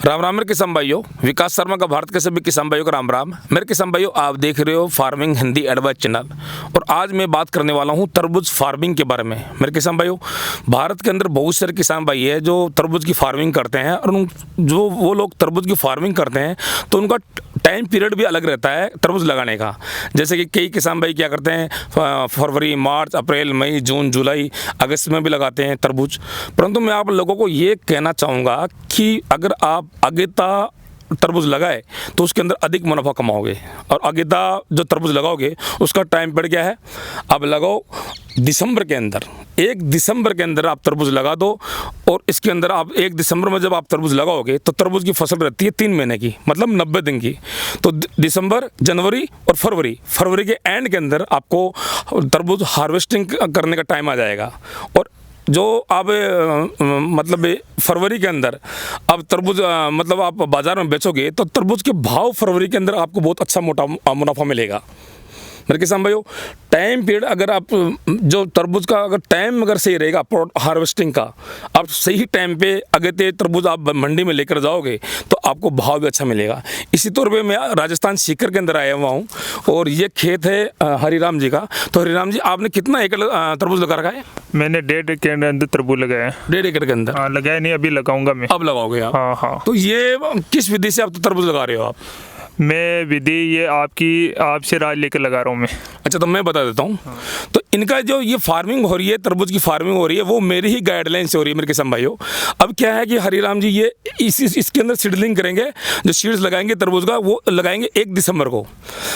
राम राम मेरे किसान भाइयों, विकास शर्मा का भारत के सभी किसान भाइयों का राम राम। मेरे किसान भाइयों, आप देख रहे हो फार्मिंग हिंदी एडवाइस चैनल और आज मैं बात करने वाला हूं तरबूज फार्मिंग के बारे में। मेरे किसान भाइयों, भारत के अंदर बहुत सारे किसान भाई है जो तरबूज की फार्मिंग करते हैं और जो वो लोग तरबूज की फार्मिंग करते हैं तो उनका टाइम पीरियड भी अलग रहता है तरबूज लगाने का। जैसे कि कई किसान भाई क्या करते हैं, फरवरी, मार्च, अप्रैल, मई, जून, जुलाई, अगस्त में भी लगाते हैं तरबूज। परंतु मैं आप लोगों को ये कहना चाहूँगा कि अगर आप अगेता तरबूज लगाए तो उसके अंदर अधिक मुनाफा कमाओगे। और अगेता जो तरबूज लगाओगे उसका टाइम पीरियड क्या है, अब लगाओ दिसंबर के अंदर। 1 दिसंबर के अंदर आप तरबूज लगा दो और इसके अंदर आप 1 दिसंबर में जब आप तरबूज लगाओगे तो तरबूज की फसल रहती है 3 महीने की, मतलब 90 दिन की। तो दिसंबर, जनवरी और फरवरी के एंड के अंदर आपको तरबूज हार्वेस्टिंग करने का टाइम आ जाएगा। और जो आप मतलब फरवरी के अंदर अब तरबूज मतलब आप बाज़ार में बेचोगे तो तरबूज के भाव फरवरी के अंदर आपको बहुत अच्छा मोटा मुनाफा मिलेगा। मेरे किसान भाइयों, टाइम पीरियड अगर आप जो तरबूज का अगर टाइम अगर सही रहेगा हार्वेस्टिंग का, आप सही टाइम पे अगेते तरबूज आप मंडी में लेकर जाओगे तो आपको भाव भी अच्छा मिलेगा। इसी तौर पे मैं राजस्थान सीकर के अंदर आया हुआ हूँ और ये खेत है हरिराम जी का। तो हरिराम जी, आपने कितना एकड़ तरबूज लगा रखा है? मैंने 1.5 एकड़ के अंदर तरबूज लगाया है। 1.5 एकड़ के अंदर? हाँ, लगाया नहीं, अभी लगाऊंगा मैं। अब लगाओगे आप? हाँ हाँ। तो ये किस विधि से आप तरबूज लगा रहे हो आप? मैं विधि ये आपसे राय लेकर लगा रहा हूँ मैं। अच्छा, तो मैं बता देता हूँ। हाँ। तो इनका जो ये फार्मिंग हो रही है, तरबूज की फार्मिंग हो रही है, वो मेरी ही गाइडलाइन से हो रही है मेरे किसान भाइयों। अब क्या है कि हरिराम जी ये इसके अंदर सीडलिंग करेंगे, जो सीड्स लगाएंगे तरबूज का वो लगाएंगे 1 दिसंबर को।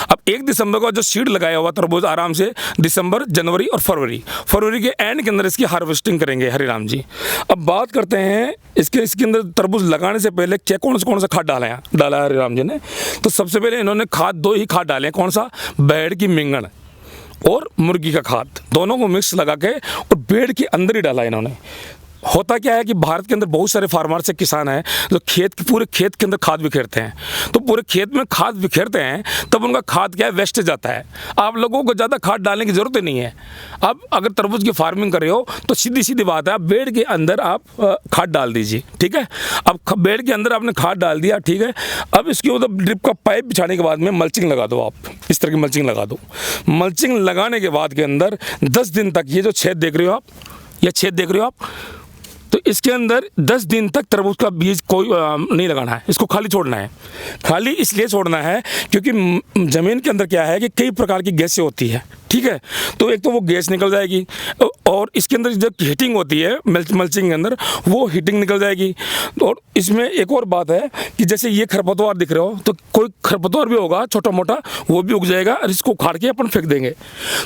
अब 1 दिसंबर को जो सीड लगाया हुआ तरबूज आराम से दिसंबर, जनवरी और फरवरी के एंड के अंदर इसकी हार्वेस्टिंग करेंगे हरिराम जी। अब बात करते हैं इसके अंदर तरबूज लगाने से पहले क्या कौन सा खाद डाला है हरिराम जी ने। तो सबसे पहले इन्होंने खाद 2 ही खाद डाले हैं। कौन सा? भेड़ की मिंगन और मुर्गी का खाद, दोनों को मिक्स लगा के और पेड़ के अंदर ही डाला इन्होंने। होता क्या है कि भारत के अंदर बहुत सारे फार्मर से किसान हैं जो पूरे खेत के अंदर खाद बिखेरते हैं। तो पूरे खेत में खाद बिखेरते हैं तब उनका खाद क्या है, वेस्ट जाता है। आप लोगों को ज़्यादा खाद डालने की ज़रूरत ही नहीं है। अब अगर तरबूज की फार्मिंग कर रहे हो तो सीधी बात है, आप बेड़ के अंदर आप खाद डाल दीजिए, ठीक है। अब बेड़ के अंदर आपने खाद डाल दिया, ठीक है। अब इसके ऊपर ड्रिप का पाइप बिछाने के बाद में मल्चिंग लगा दो। आप इस तरह की मल्चिंग लगा दो। मल्चिंग लगाने के बाद के अंदर 10 दिन तक ये जो छेद देख रहे हो आप, ये छेद देख रहे हो आप, तो इसके अंदर 10 दिन तक तरबूज का बीज कोई नहीं लगाना है, इसको खाली छोड़ना है। खाली इसलिए छोड़ना है क्योंकि ज़मीन के अंदर क्या है कि कई प्रकार की गैसें होती है, ठीक है। तो एक तो वो गैस निकल जाएगी और इसके अंदर जब हीटिंग होती है मल्चिंग के अंदर, वो हीटिंग निकल जाएगी। और इसमें एक और बात है कि जैसे ये खरपतवार दिख रहे हो, तो कोई खरपतवार भी होगा छोटा मोटा, वो भी उग जाएगा और इसको उखाड़ के अपन फेंक देंगे।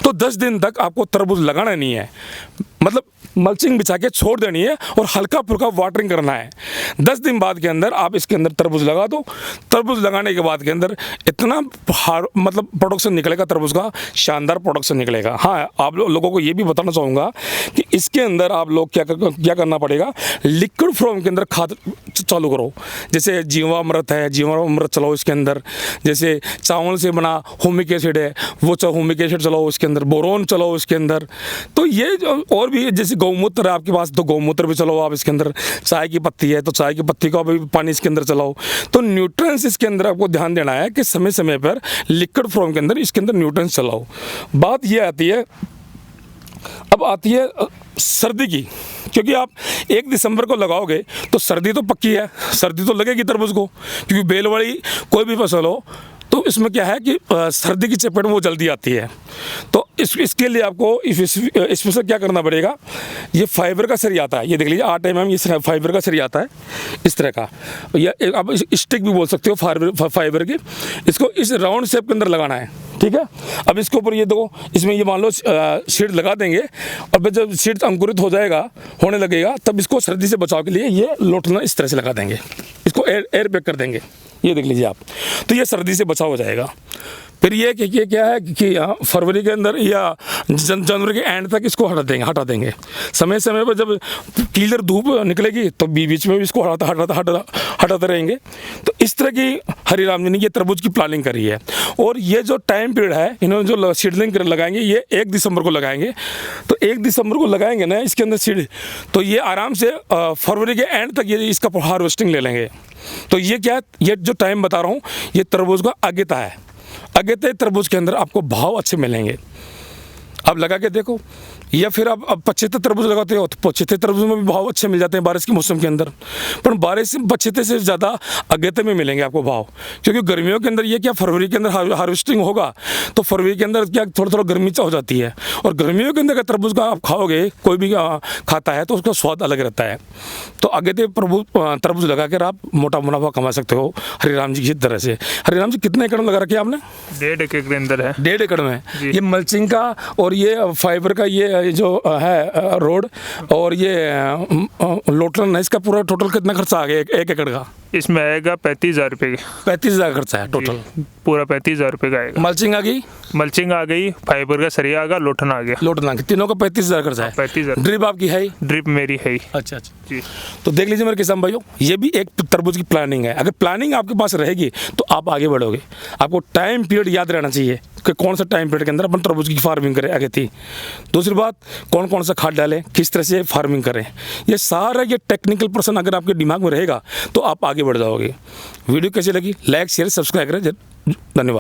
तो 10 दिन तक आपको तरबूज लगाना नहीं है, मतलब मल्चिंग बिछा के छोड़ देनी है और हल्का फुल्का वाटरिंग करना है। 10 दिन बाद के अंदर आप इसके अंदर तरबूज लगा दो। तरबूज लगाने के बाद के अंदर इतना मतलब प्रोडक्शन निकलेगा तरबूज का, शानदार प्रोडक्शन निकलेगा। हाँ, आप लोगों को ये भी बताना चाहूँगा कि इसके अंदर आप लोग क्या करना पड़ेगा, लिक्विड फॉर्म के अंदर खाद चालू करो। जैसे जीवामृत है, जीवामृत चलाओ इसके अंदर। जैसे चावल से बना हुमिक एसिड है, वो हुमिक एसिड चलाओ इसके अंदर। बोरोन चलाओ इसके अंदर। तो ये और भी, जैसे गौमूत्र है आपके पास तो गौमूत्र भी चलाओ आप इसके अंदर। चाय की पत्ती है तो चाय की पत्ती का भी पानी इसके अंदर चलाओ। तो न्यूट्रिएंट्स इसके अंदर आपको ध्यान देना है कि समय समय पर लिक्विड फॉर्म के अंदर इसके अंदर न्यूट्रिएंट्स चलाओ। बात ये आती है, अब आती है सर्दी की, क्योंकि आप 1 दिसंबर को लगाओगे तो सर्दी तो पक्की है, सर्दी तो लगेगी तरबूज को, क्योंकि बेल वाली कोई भी फसल हो तो इसमें क्या है कि सर्दी की चपेट में वो जल्दी आती है। तो इसके लिए आपको इसमें से क्या करना पड़ेगा, ये फाइबर का सरी आता है, ये देख लीजिए 8 mm ये फाइबर का सरी आता है इस तरह का, या आप स्टिक भी बोल सकते हो फाइबर की। इसको इस राउंड शेप के अंदर लगाना है, ठीक है। अब इसके ऊपर ये देखो, इसमें ये मान लो सीड लगा देंगे और जब सीड अंकुरित होने लगेगा तब इसको सर्दी से बचाव के लिए ये लोटना इस तरह से लगा देंगे, इसको एयर पैक कर देंगे। ये देख लीजिए आप, तो ये सर्दी से बचाव हो जाएगा। फिर ये क्या है कि फरवरी के अंदर या जनवरी के एंड तक इसको हटा देंगे। समय समय पर जब क्लियर धूप निकलेगी तो बीच में भी इसको हटाते रहेंगे। तो इस तरह की हरिराम जी ने ये तरबूज की प्लानिंग करी है। और ये जो टाइम पीरियड है, इन्होंने जो सीडलिंग लगाएंगे ये 1 दिसंबर को लगाएंगे। तो 1 दिसंबर को लगाएंगे ना इसके अंदर सीड, तो ये आराम से फरवरी के एंड तक ये इसका हार्वेस्टिंग ले लेंगे। तो ये क्या है, ये जो टाइम बता रहा हूँ ये तरबूज का अगेता है। अगेते तरबूज के अंदर आपको भाव अच्छे मिलेंगे। अब लगा के देखो, या फिर आप 75 तरबूज लगाते हो तो 75 तरबूज में भी भाव अच्छे मिल जाते हैं बारिश के मौसम के अंदर। पर बारिश 75 से ज़्यादा अगेते में मिलेंगे आपको भाव, क्योंकि गर्मियों के अंदर ये क्या फरवरी के अंदर हार्वेस्टिंग होगा तो फरवरी के अंदर क्या थोड़ा थोड़ा गर्मी हो जाती है, और गर्मियों के अंदर का तरबूज का आप खाओगे, कोई भी खाता है तो उसका स्वाद अलग रहता है। तो अगेते तरबूज लगा कर आप मोटा मुनाफा कमा सकते हो हरिराम जी की तरह से। हरिराम जी कितने एकड़ में लगा रखे आपने? 1.5 एकड़ के अंदर है। 1.5 एकड़ में ये मल्चिंग का और ये फाइबर का ये जो है रोड और ये लोटलन है, इसका पूरा टोटल कितना खर्चा आ गया एक एकड़ का? इसमें आएगा 35,000 रुपये। 35,000 खर्चा है टोटल, पूरा 35,000 रुपये का आएगा। मल्चिंग आ गई, मल्चिंग आ गई, फाइबर का सरिया आ गया, लोटन आ गया। लोटन आ गई, तीनों का 35,000 खर्चा है। 35,000। ड्रिप आपकी है ही? ड्रिप मेरी है ही। अच्छा अच्छा जी। तो देख लीजिए मेरे किसान भाइयों, ये भी एक तरबूज की प्लानिंग है। अगर प्लानिंग आपके पास रहेगी तो आप आगे बढ़ोगे। आपको टाइम पीरियड याद रहना चाहिए कि कौन सा टाइम पीरियड के अंदर अपन तरबूज की फार्मिंग करें आगे थी। दूसरी बात, कौन कौन सा खाद डालें, किस तरह से फार्मिंग करें, ये सारा ये टेक्निकल पर्सन अगर आपके दिमाग में रहेगा तो आप आगे बढ़ जाओगे। वीडियो कैसी लगी? लाइक शेयर सब्सक्राइब करें। धन्यवाद।